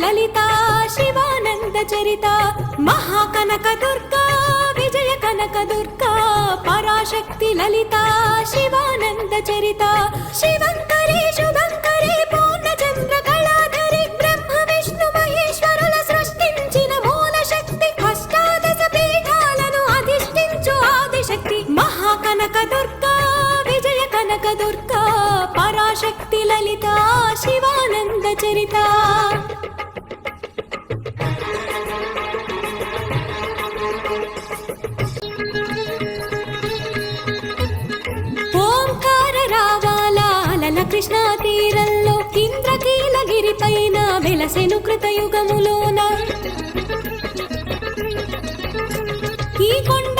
లలిత శివానంద చరిత మహాకనక దుర్గా విజయ కనక దుర్గా పరాశక్తి లలిత శివానంద చరిత శివంకరి శుభంకరి పూర్ణచంద్ర కళాధరి బ్రహ్మ విష్ణు మహేశ్వరుల సృష్టించిన మూల శక్తి అష్టాదశ పీఠాలను అధిష్ఠించు ఆదిశక్తి మహాకనక దుర్గా విజయ కనక దుర్గా పరాశక్తి లలిత శివానంద చరిత ఓంకార రావాల అలల కృష్ణా తీరంలో ఇంద్రకీలగిరి పైన వెలసెను కృతయుగములోన ఈ కొండ